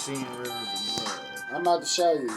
seen Rivers of Blood. I'm about to show you.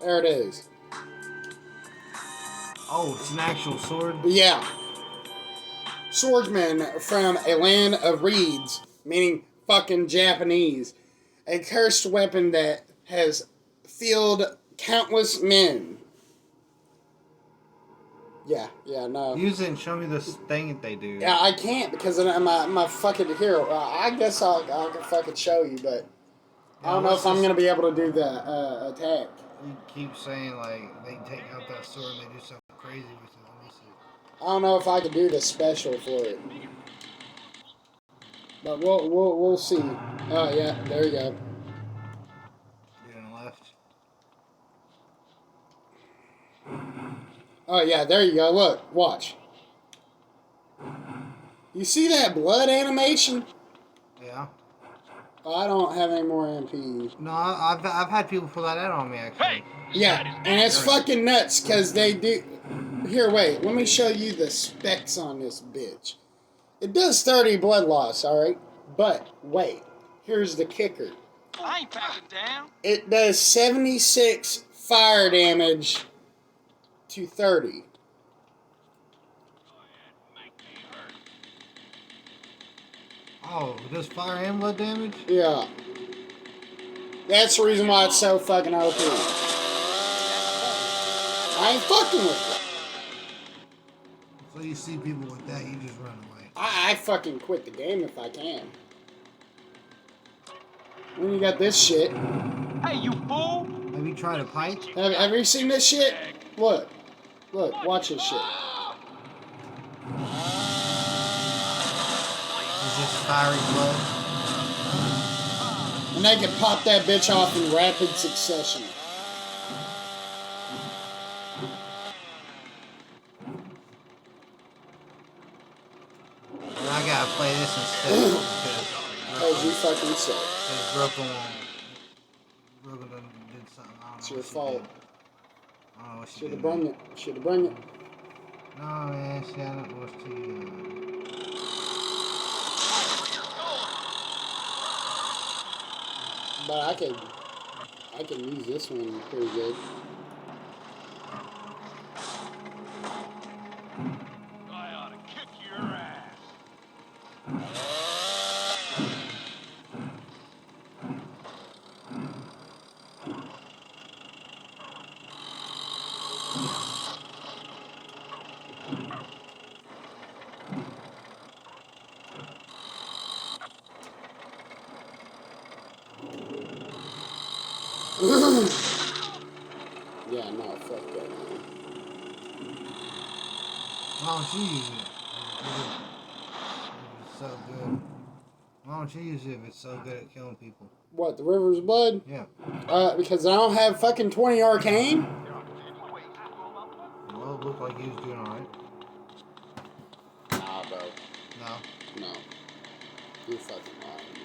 There it is. Oh, it's an actual sword? Yeah. Swordsman from a land of reeds, meaning fucking Japanese. A cursed weapon that has filled countless men. Yeah, no. Use it and show me this thing that they do. Yeah, I can't because I'm a fucking hero. I guess I'll fucking show you, but I don't know if I'm going to be able to do the attack. You keep saying, like, they take out that sword and they do something crazy with it. Let me see. I don't know if I can do the special for it. But we'll see. Oh, yeah, there you go. You're on the left. Oh, yeah, there you go. Look, watch. You see that blood animation? Yeah. Oh, I don't have any more MPs. No, I've had people pull that out on me, actually. Hey! Yeah, and it's fucking nuts because they do. Here, wait, let me show you the specs on this bitch. It does 30 blood loss, alright? But, wait, here's the kicker. I ain't backing down. It does 76 fire damage to 30. Oh, does fire and blood damage? Yeah. That's the reason why it's so fucking OP. I ain't fucking with it. So you see people with that, you just run away. I fucking quit the game if I can. When you got this shit. Hey, you fool! Have you tried a pipe? Have you seen this shit? Look, watch this shit. Is this fiery blood? And they can pop that bitch off in rapid succession. And I gotta play this instead Because you fucking suck. Because Broken did something. I don't know It's your what she fault. did. I don't know what she Should have did. brung it. Should have brung it. No, man, see, I don't know what's too. But I can use this one pretty good. I ought to kick your ass. Yeah, no, fuck that. Why don't you use it? If it's so good. Why don't you use it if it's so good at killing people? What, the River's Blood? Yeah. Because I don't have fucking 20 arcane? Well, it looked like he was doing alright. Nah, bro. No. No. You're fucking lying.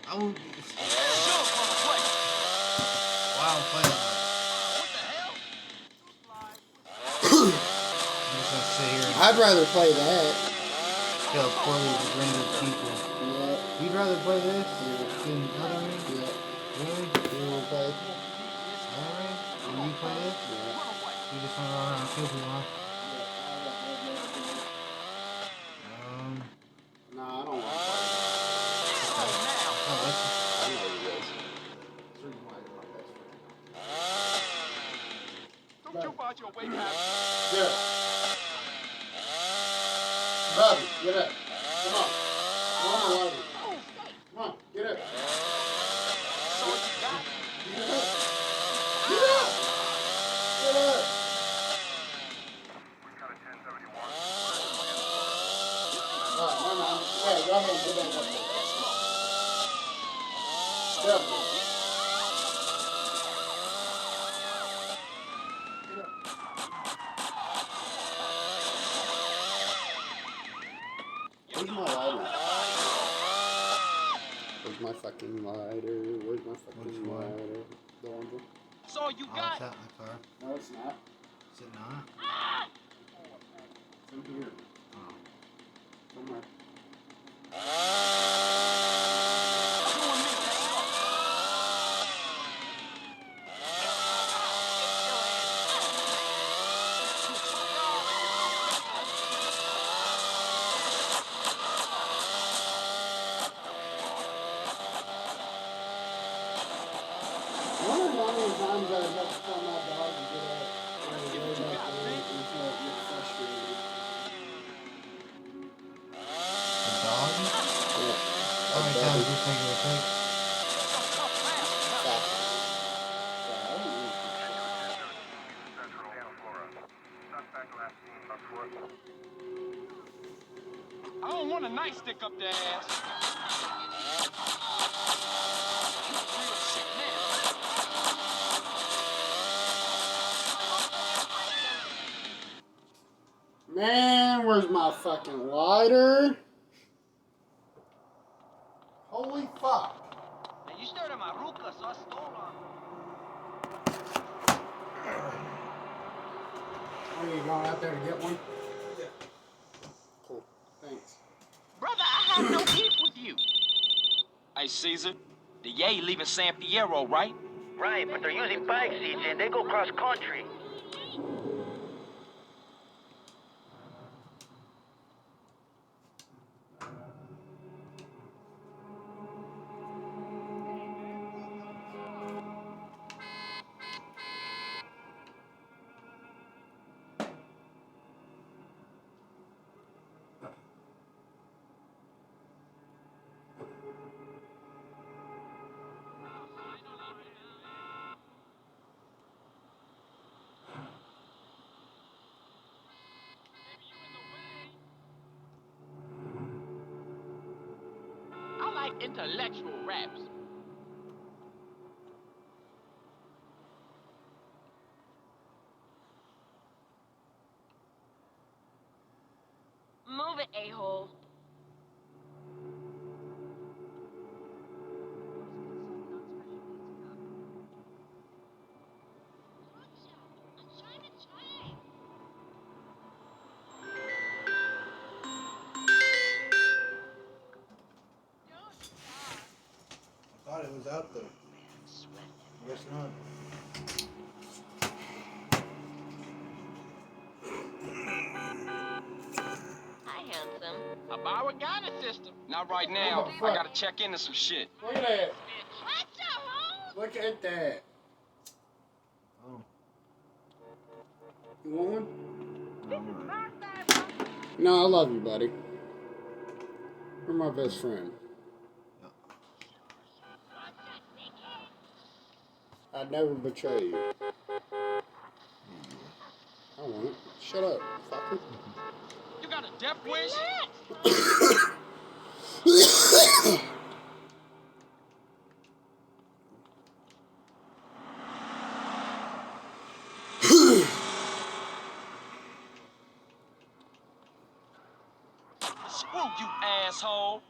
I would. Jump on the plate. Wow, I'm playing. What the hell? I'm just gonna sit here and I'd rather play that. kill poorly rendered people. Yeah. You'd rather play this than other games? Yeah. Really? You wanna play? Alright. Will you play this? Yeah. You just wanna run around and kill people, huh? No, I don't want to play. Oh, that's I know you guys. That's the reason why you're my best friend. Don't jump out your way, man. Get up. Bobby, get up. Come on. Come on, Bobby. Come on, get up. So what you got? Get up. Get up. Get up. All right, never mind. Hey, go ahead and get back up there. Get up. Where's my lighter? Where's my fucking lighter? Where's my fucking Which one? lighter? The orange one? That's all you oh, got? it's out in the car. No, it's not. Is it not? It's in here. Oh. Somewhere. think it would take? I don't want a nightstick up their ass. Real sick man. Man, where's my fucking lighter? Holy fuck. Now you started my ruka, so I stole on. Are you going out there to get one? Yeah. Cool. Thanks. Brother, I have no beef with you. Hey, Caesar. The Yay leaving San Fierro, right? Right, but they're using bikes, CJ. They go cross country. I like intellectual raps. Move it, a-hole. I thought it was out there. Guess not. Hi, handsome. A Bowagana system. Not right now. Oh, fuck. I gotta check into some shit. Look at that. What the hell? Look at that. Oh. You want one? No, No, I love you, buddy. You're my best friend. I'd never betray you. I won't. Shut up, fucker. You got a death wish? Screw you, asshole.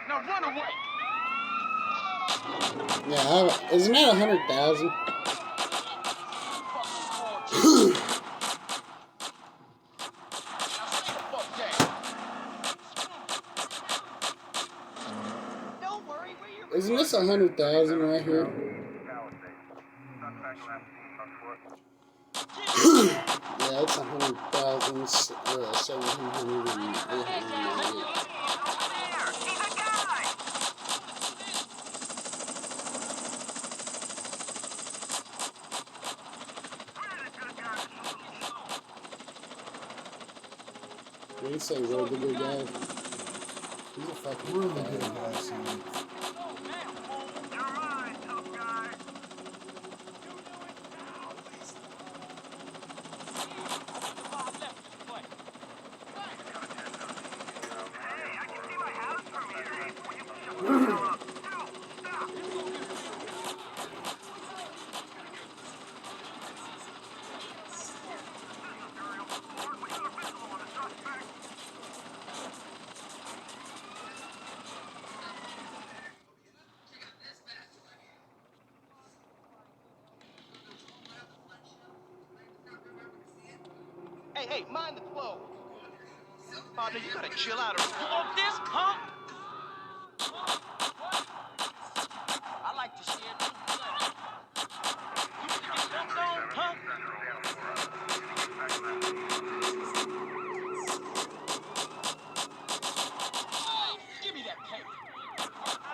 Now run away. Yeah, isn't that 100,000? Don't worry, where you Isn't this 100,000 right here? Yeah, it's 100,000, 1,700, and 800. What do you say, we're the good guy? He's a fucking Really good good guy. guy, Sam. Hey, mind the flow. Partner, you gotta chill out. You want this, huh? I like to share too. You need to get dumped on, huh? Give me that cake.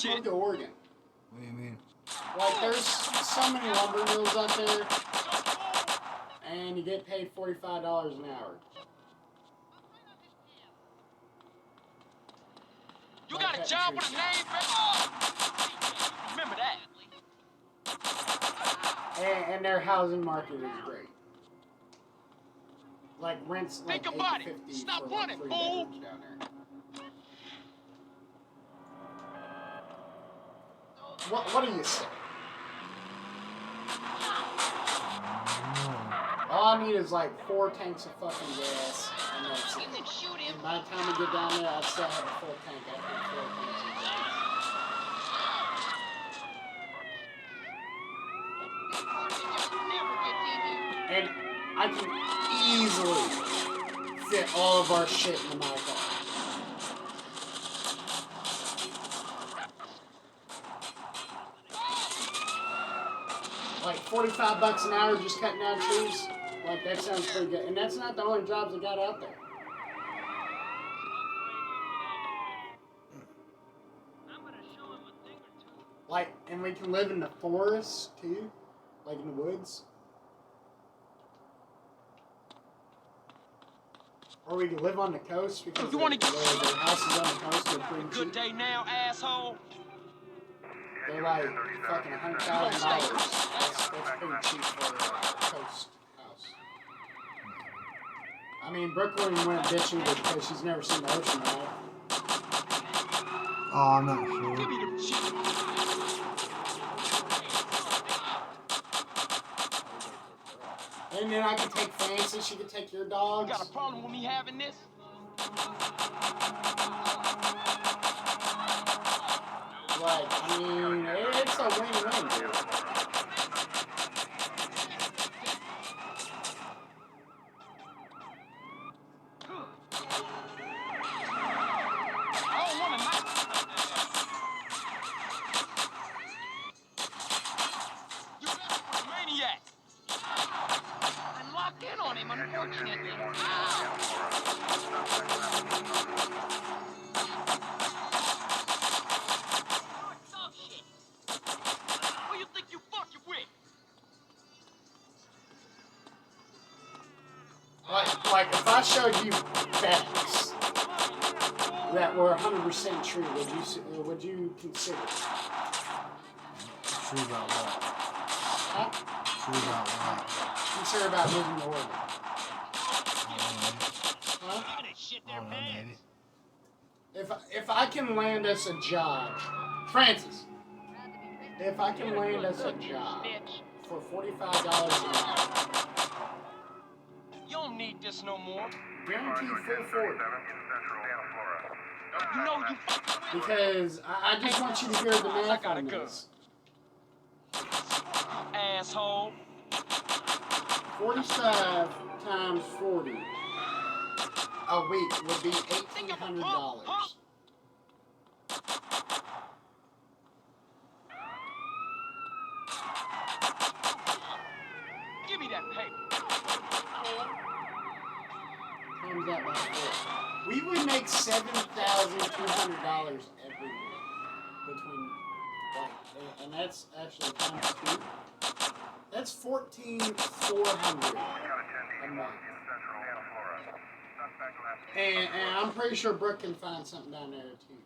shit. to Oregon. What do you mean? Like, there's so many lumber mills out there, and you get paid $45 an hour. You got a job with a name, man? Remember that. And their housing market is great. Like, rents like Think about it. $850 Stop for like running, 3 fool. bedrooms down there. What do you say? All I need is like 4 tanks of fucking gas, and that's it. You can shoot him. And by the time we get down there, I'd still have a full tank after 4 tanks of gas. Just never gets easier. And I can easily fit all of our shit into my car. Like $45 an hour just cutting down trees. Like, that sounds pretty good. And that's not the only jobs I got out there. Like, and we can live in the forest too, like in the woods. Or we can live on the coast because You wanna get- the houses on the coast are pretty Good cheap. day now, asshole. They're like fucking $100,000. That's pretty cheap for a coast house. I mean, Brooklyn went bitching because she's never seen the ocean, right? Oh, I'm not Give sure. me the shit. And then I could take Fancy, she could take your You dogs. got a problem with me having this? Like, I mean, it's a win-win, dude. I don't want to knock. You maniac. I'm locked in on him, unfortunately. Tough shit. Who you think you fucking with? Like if I showed you facts that were 100% true, would you consider it? True about what? Huh? True about what? Consider about moving to Oregon. Huh? I don't know, maybe. If I can land us a job, Francis, if I can land us a job Bitch. for $45 an hour, You don't need this no more. guaranteed full 40. You know you fucking with. Because I just want you to hear the math gotta on go. this. Asshole. 45 times 40 a week would be $1,800. Give me that paper. Times that by 4. We would make $7,200 every week between, like, and that's actually times 2. That's $14,400 a month. And I'm pretty sure Brooke can find something down there too.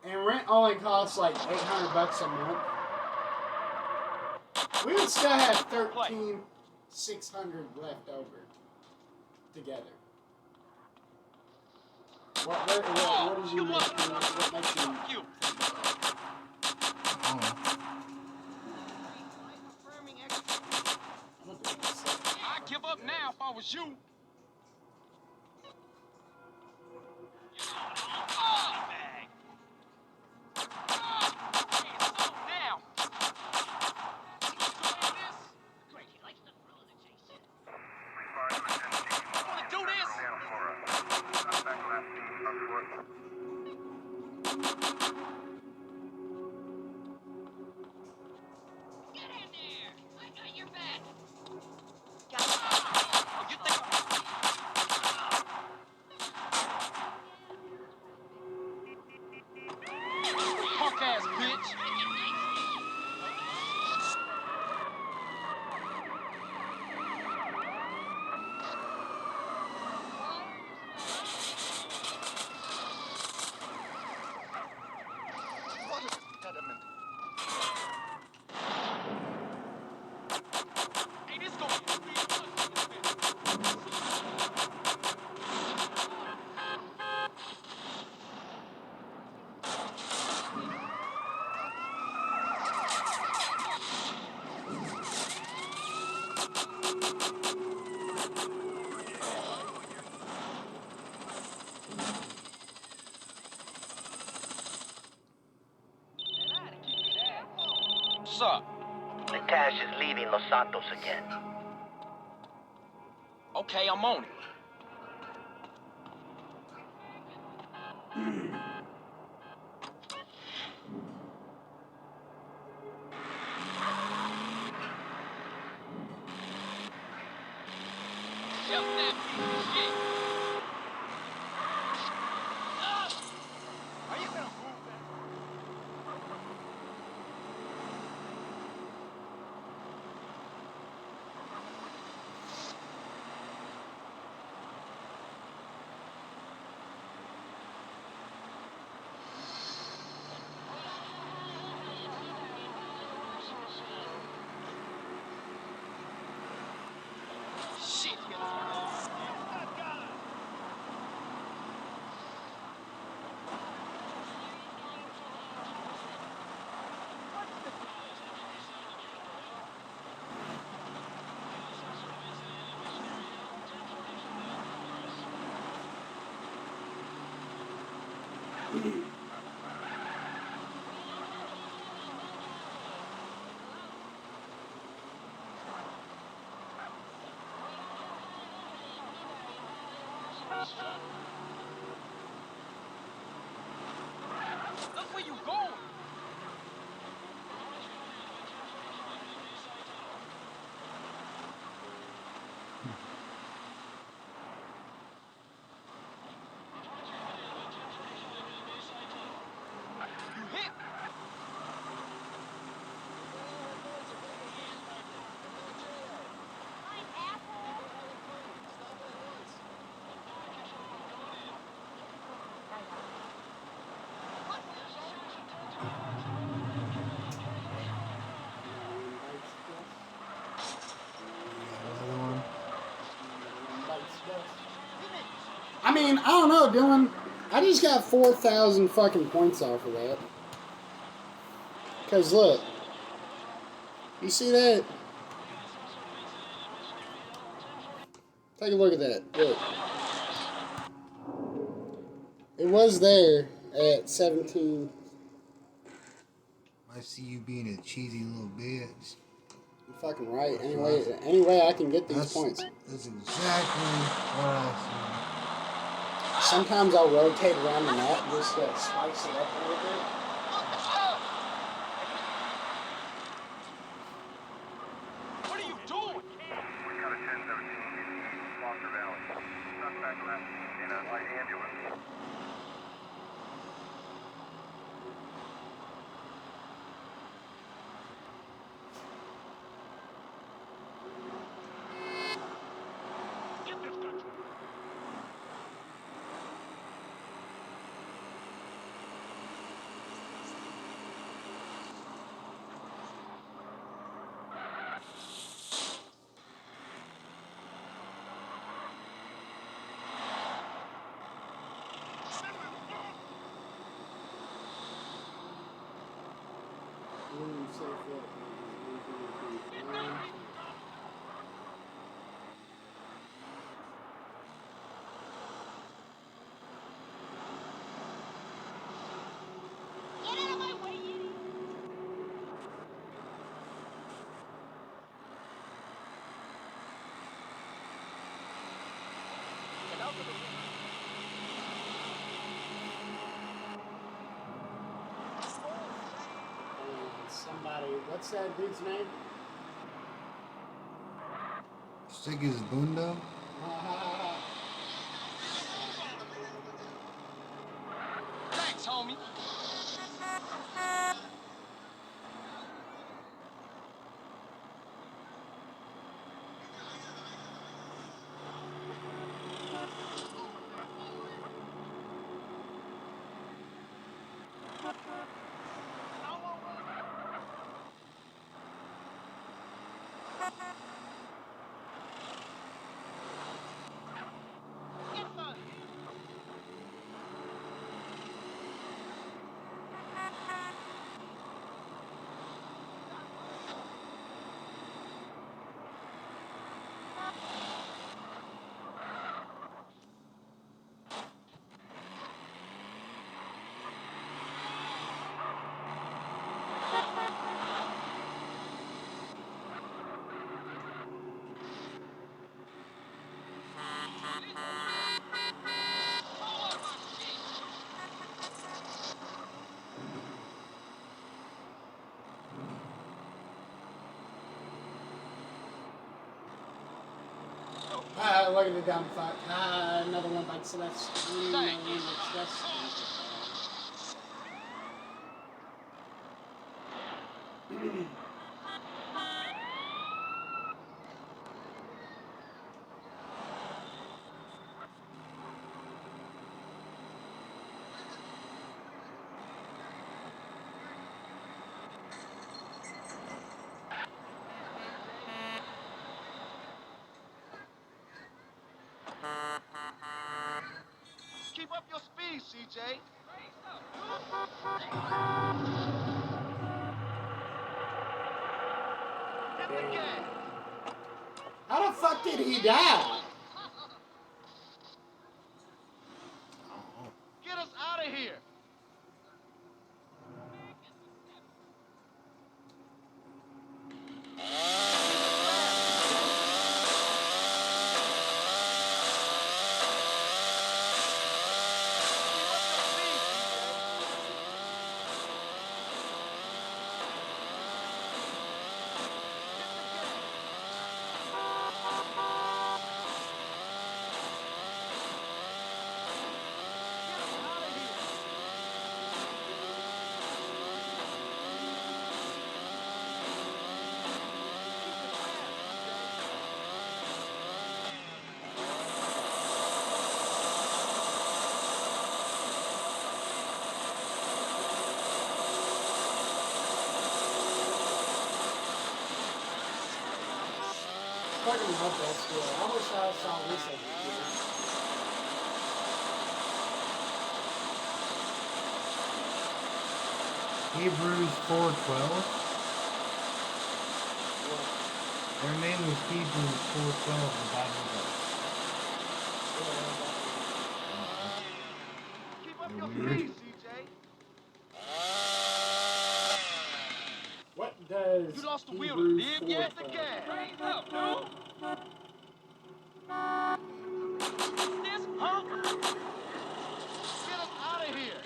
And rent only costs like $800 a month. We would still have $13,600 left over together. What did you make? What makes you? Fuck you. Oh. I'm gonna do this. I'd give up now if I was you. Now. Great, he likes the thrill of the chase. Wanna do this? Get in there! I got your back! Oh, you think I'm Hey, this gonna be What's up? Natasha is leaving Los Santos again. Okay, I'm on it. Shut that piece of shit. Are you gonna move that? Shit, look where you going. You hit. Another one. I mean, I don't know, Dylan. I just got 4,000 fucking points off of that. Cause look, you see that? Take a look at that. Look, it was there at 17. I see you being a cheesy little bitch. You're fucking right. Anyway, I can get these points. That's exactly what I Sometimes I'll rotate around the map just to spice it up a little bit. What are you doing? We got a 1017 Foster Valley. Suspect left in a light ambulance. Get this country. Somebody, what's that dude's name? Stick his bunda. Thanks, homie. Look at the dumb fuck. Another one bites the left screen. Another one bites the left screen. Keep up your speed, CJ. Hit the gas. How the fuck did he die? Get us out of here. Fucking love that school. I wish I saw this every year. Hebrews 4:12. Their name is Hebrews 4:12 in Bible verse. Keep up your Weird. speed, CJ. What does You lost the wheel to Hebrews live 4 yet? The gas. Raise up, dude. This hunk. Get us out of here.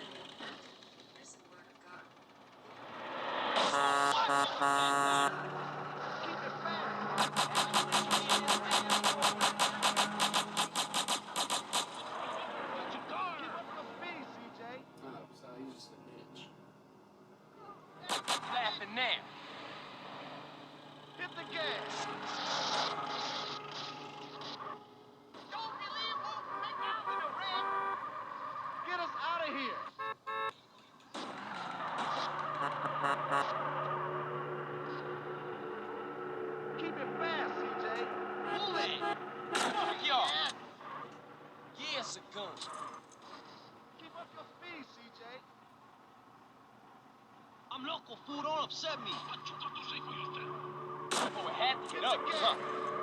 Keep it fast. Keep up your speed, CJ. Oh, so he's just a bitch. Laughing now. Hit the gas. Don't believe who's been out in the red. Get us out of here. Keep it fast, CJ. Move it. Fuck y'all. Yeah, it's a gun. Keep up your speed, CJ. I'm local, fool. Don't upset me. What you got to say for yourself? Oh, it had to get up, huh?